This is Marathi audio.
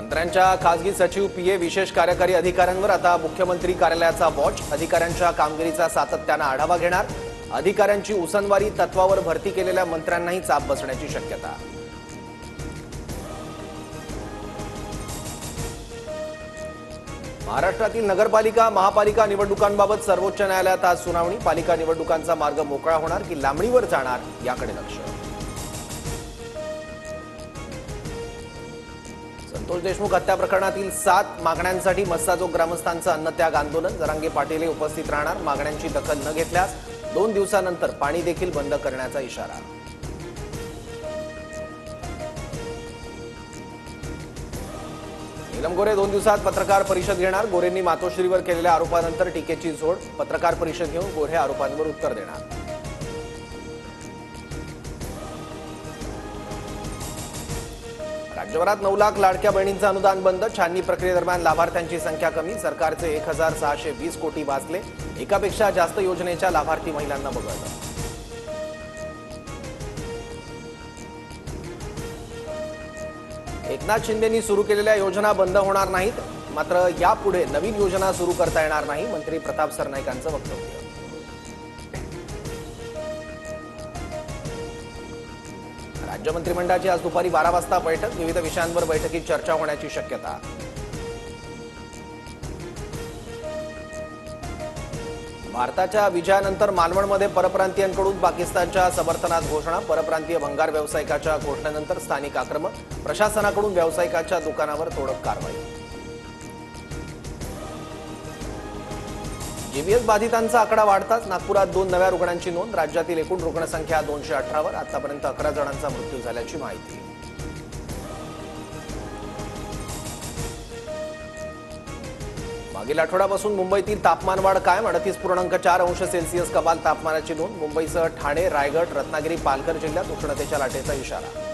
मंत्र्यांच्या खासगी सचिव पीए विशेष कार्यकारी अधिकाऱ्यांवर आता मुख्यमंत्री कार्यालयाचा वॉच। अधिकाऱ्यांच्या कामगिरीचा सातत्याने आढावा घेणार। अधिकाऱ्यांची उसनवारी तत्वावर भरती केलेल्या मंत्र्यांनाही चाप बसण्याची शक्यता। महाराष्ट्रातील नगरपालिका महापालिका निवडणुकांबाबत सर्वोच्च न्यायालयात आज सुनावणी। पालिका निवडणुकांचा मार्ग मोकळा होणार की लांबणीवर जाणार याकडे लक्ष। संतोष देशमुख हत्या प्रकरणातील 7 मागण्यांसाठी मस्साजोग ग्रामस्थांचं अन्नत्याग आंदोलन। जरांगे पाटील उपस्थित राहणार। मागण्यांची दखल न घेतल्यास 2 दिवसानंतर पाणी देखील बंद करण्याचा इशारा। नीलम गोरे 2 दिवसात पत्रकार परिषद घेणार। गोरेंनी मातोश्रीवर केलेल्या आरोपानंतर टीकेची झोड। पत्रकार परिषद घेऊन गोरे आरोपांवर उत्तर देणार। राज्यभरात 9 लाख लाडक्या बहिणींचं अनुदान बंद। छाननी प्रक्रियेदरम्यान लाभार्थ्यांची संख्या कमी। सरकारचे 1620 कोटी वाचले। एकापेक्षा जास्त योजनेच्या लाभार्थी महिलांना वगळलं। एकनाथ शिंदेंनी सुरू केलेल्या योजना बंद होणार नाहीत, मात्र यापुढे नवीन योजना सुरू करता येणार नाही। मंत्री प्रताप सरनाईकांचं वक्तव्य। राज्य मंत्रिमंडळाची आज दुपारी 12 वाजता बैठक। विविध विषयांवर बैठकीत चर्चा होण्याची शक्यता। भारताच्या विजयानंतर मालवणमध्ये परप्रांतीयांकडून पाकिस्तानच्या समर्थनात घोषणा। परप्रांतीय भंगार व्यावसायिकाच्या घोषणेनंतर स्थानिक आक्रमक। प्रशासनाकडून व्यावसायिकाच्या दुकानावर तोडक कारवाई। जीबीएस बाधितांचा आकडा वाढताच नागपुरात 2 नव्या रुग्णांची नोंद। राज्यातील एकूण रुग्णसंख्या 218वर। आतापर्यंत 11 जणांचा मृत्यू झाल्याची माहिती। मागील आठवड्यापासून मुंबईतील तापमानवाढ कायम। 38.4 अंश सेल्सिअस कमाल तापमानाची नोंद। मुंबईसह ठाणे रायगड रत्नागिरी पालघर जिल्ह्यात उष्णतेच्या लाटेचा इशारा।